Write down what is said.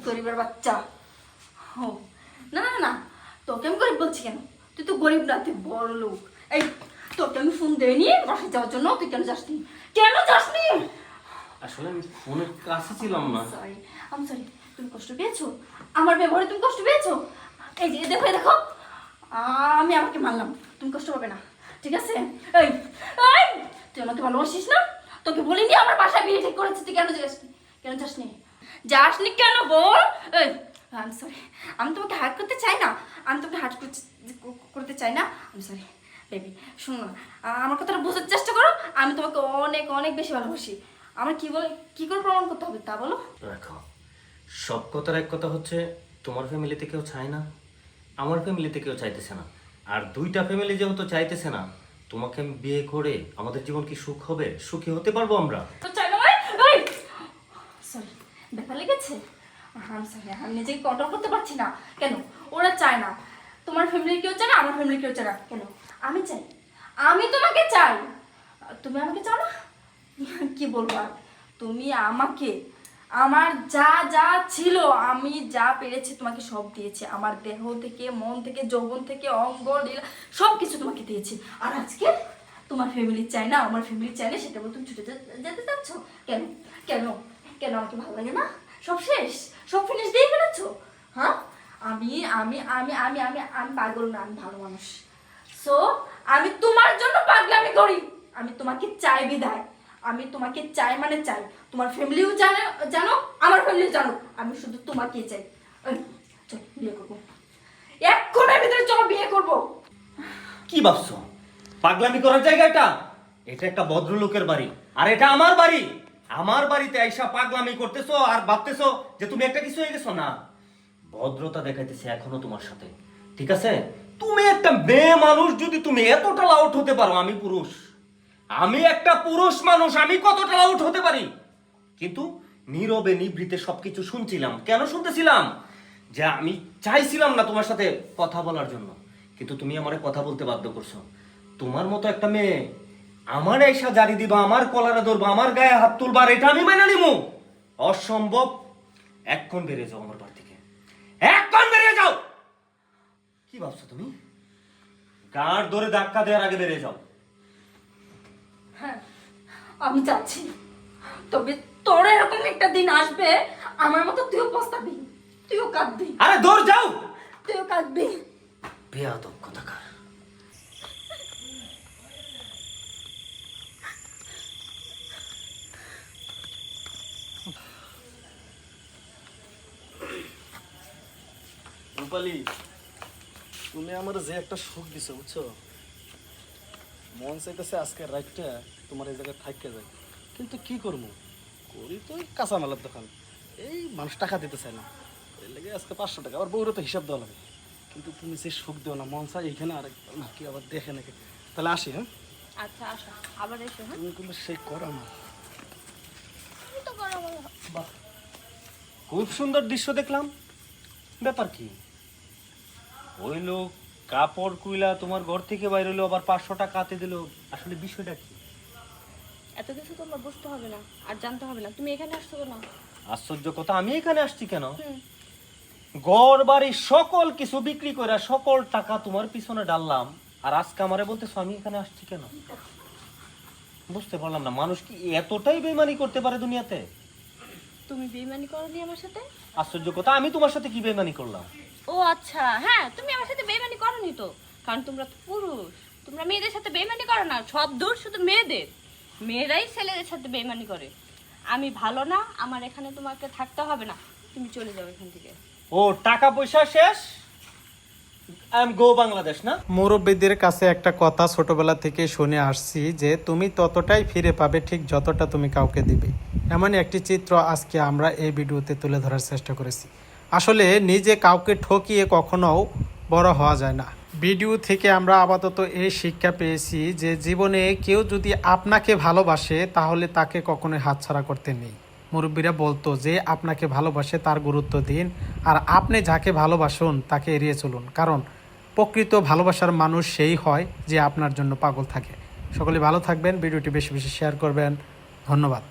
গরিবের বাচ্চা। ও না না না, তোকে আমি গরিব বলছি কেন? তুই তো গরিব না, তুই বড় লোক। এই তোকে আমি ফোন দেয়নি বাসায় যাওয়ার জন্য, তুই কেন যাসনি? কেন যাসনি? আসলে আমি ফোনের কাছে ছিলাম না। সরি, আমি সরি। তুমি কষ্ট পেয়েছো আমার ব্যবহারে? তুমি কষ্ট পেয়েছো? এই যে দেখো দেখো, আমি আমাকে মানলাম, তুমি কষ্ট পাবে না, ঠিক আছে? এই এই তুই আমাকে ভালোবাসিস না? তোকে বলিনি আমার বাসায় বিয়ে ঠিক করেছি, তুই কেন যাসনি? কেন যাসনি? যাসনি কেন বল? এই আমি সরি, আমি তোমাকে হার্ট করতে চাই না, আমি তোমাকে হার্ট করতে চাই না। আমি সরি বেবি, শোনো না, আমার কথাটা বোঝার চেষ্টা করো। আমি তোমাকে অনেক অনেক বেশি ভালোবাসি। আমার কি বলে, কি করে প্রমাণ করতে হবে তা বলো। দেখো, সব কথার এক কথা হচ্ছে, তোমার ফ্যামিলিতে কেউ চায় না, আমার ফ্যামিলিতে কেউ চাইতেছে না। আর দুইটা ফ্যামিলি যেহেতু চাইতেছে না, তোমাকে আমি বিয়ে করে আমাদের জীবন কি সুখ হবে? সুখী হতে পারবো আমরা? তো চাই না সরি, ব্যথা লেগেছে। আমি সরি, আমি নিজেকে কন্ট্রোল করতে পারছি না। কেন ওরা চায় না? তোমার ফ্যামিলি কেউ চায় না, আমার ফ্যামিলি কেউ চায় না, কেন আমি চাই? আমি তোমাকে চাই, তুমি আমাকে চাও না? কি বলবো আর? তুমি আমাকে, আমার যা যা ছিল, আমি যা পেরেছি তোমাকে সব দিয়েছি। আমার দেহ থেকে, মন থেকে, যৌবন থেকে, অঙ্গ লীলা সব কিছু তোমাকে দিয়েছি। আর আজকে তোমার ফ্যামিলি চাই না, আমার ফ্যামিলি চাই না, সেটা বলে তুমি ছুটে যেতে চাচ্ছ? কেন কেন কেন? আমাকে ভালো লাগে না? সব শেষ, সব ফিনিশ দিয়ে ফেলেছো? হ্যাঁ, আমি আমি আমি আমি আমি আমি পাগল না, আমি ভালো মানুষ। সো আমি তোমার জন্য পাগলামি করি। আমি তোমাকে চাই বিদায়, আমি তোমাকে চাই মানে চাই। তোমার ফ্যামিলিও জানো, জানো আমার ফ্যামিলিও জানো, আমি শুধু তোমাকেই চাই। চল বিয়ে করবো, এক্ষণের ভিতরে চলো বিয়ে করবো। কি ভাবছো? পাগলামি করার জায়গা এটা? এটা একটা ভদ্রলোকের বাড়ি, আর এটা আমার বাড়ি। আমার বাড়িতে আইসা পাগলামি করতেছো আর ভাবতেছো যে তুমি একটা কিছু হয়ে গেছো। না, ভদ্রতা দেখাইতেছে এখনো তোমার সাথে, ঠিক আছে? তুমি একটা মেয়ে মানুষ, যদি তুমি এতটা লাউট হতে পারো, আমি পুরুষ, আমি একটা পুরুষ মানুষ, আমি কতটা লাউট হতে পারি? কিন্তু নীরবে নিভৃতে সবকিছু শুনছিলাম। কেন শুনতেছিলাম? যে আমি চাইছিলাম না তোমার সাথে কথা বলার জন্য, কিন্তু তুমি আমারে কথা বলতে বাধ্য করছো। তোমার মতো একটা মেয়ে আমার এসা জারি দিবা, আমার কলারে ধরবা, আমার গায়ে হাত তুলবা, আর এটা আমি মাইনা নিমু? অসম্ভব। এক্ষণ বেরিয়ে যাও আমার বাড়ি থেকে, এক্ষণ বেরিয়ে যাও। কি ভাবছো তুমি? গাঁট ধরে ধাক্কা দেওয়ার আগে বেরিয়ে যাও। হ্যাঁ আমি যাচ্ছি, তবে তোর এরকম একটা দিন আসবে আমার মতো তুইও পস্তাবি, তুইও কাঁদবি। আরে দৌড় যাও, তুইও কাঁদবি। বেয়াদব কথাকার। রূপালী, তুমি আমার যে একটা সুখ দিছো বুঝছো, মন চাইতেছে আজকে রাতটা তোমার এই জায়গায় থাকতে যাই, কিন্তু কি করবো, করি তো ওই কাঁচামালের দোকান, এই মানুষ টাকা দিতে চায় না, এর লেগে আজকে 500 টাকা, আবার বউরে তো হিসাব দেওয়া লাগে, কিন্তু তুমি যে সুখ দিও না, মন চাই এইখানে আর কি আবার দেখে নাকি। তাহলে আসি, হ্যাঁ? আচ্ছা আসো, আবার এসো। হ্যাঁ তুমি কিন্তু সেই কর আমার। তুমি তো করো আমার। বাহ, খুব সুন্দর দৃশ্য দেখলাম। ব্যাপার কি? ওই লোক কাপড় কুইলা তোমার ঘর থেকে বাইর হলো, আবার 500 টাকা হাতে দিল। আসলে বিষয়টা কি? এত কিছু তোমার বুঝতে হবে না আর জানতে হবে না, তুমি এখানে আসছো কেন? আশ্চর্য কথা, আমি এখানে আসছি কেন? ঘর বাড়ি সকল কিছু বিক্রি করে সকল টাকা তোমার পিছনে ডাললাম, আর আজকে আমারে বলতেছো আমি এখানে আসছি কেন? বুঝতে পারলাম না, মানুষ কি এতটাই বেইমানি করতে পারে দুনিয়াতে? তুমি বেইমানি করনি আমার সাথে? আশ্চর্য কথা, আমি তোমার সাথে কি বেইমানি করলাম? ও আচ্ছা, হ্যাঁ তুমি আমার সাথে বেইমানি করনি তো, কারণ তোমরা তো পুরুষ, তোমরা মেয়েদের সাথে বেইমানি করো না, সব দূর শুধু মেয়েদের, মেয়েরাই ছেলেদের সাথে বেইমানি করে। আমি ভালো না, আমার এখানে তোমাকে থাকতে হবে না, তুমি চলে যাও এখান থেকে। ও টাকা পয়সা শেষ, আই এম গো বাংলাদেশ না? মুরব্বীদের কাছে একটা কথা ছোটবেলা থেকে শুনে আসছি যে তুমি ততটাই ফিরে পাবে ঠিক যতটা তুমি কাউকে দিবে। এমনই একটি চিত্র আজকে আমরা এই ভিডিওতে তুলে ধরার চেষ্টা করেছি। আসলে নিজে কাউকে ঠকিয়ে কখনো বড় হওয়া যায় না। ভিডিও থেকে আমরা আপাতত এই শিক্ষা পেয়েছি যে জীবনে কেউ যদি আপনাকে ভালোবাসে তাহলে তাকে কখনোই হাতছাড়া করতে নেই। মুরব্বীরা বলতো যে আপনাকে ভালোবাসে তার গুরুত্ব দিন, আর আপনি যাকে ভালোবাসুন তাকে এড়িয়ে চলুন, কারণ প্রকৃত ভালোবাসার মানুষ সেই হয় যে আপনার জন্য পাগল থাকে। সকলে ভালো থাকবেন, ভিডিওটি বেশি বেশি শেয়ার করবেন। ধন্যবাদ।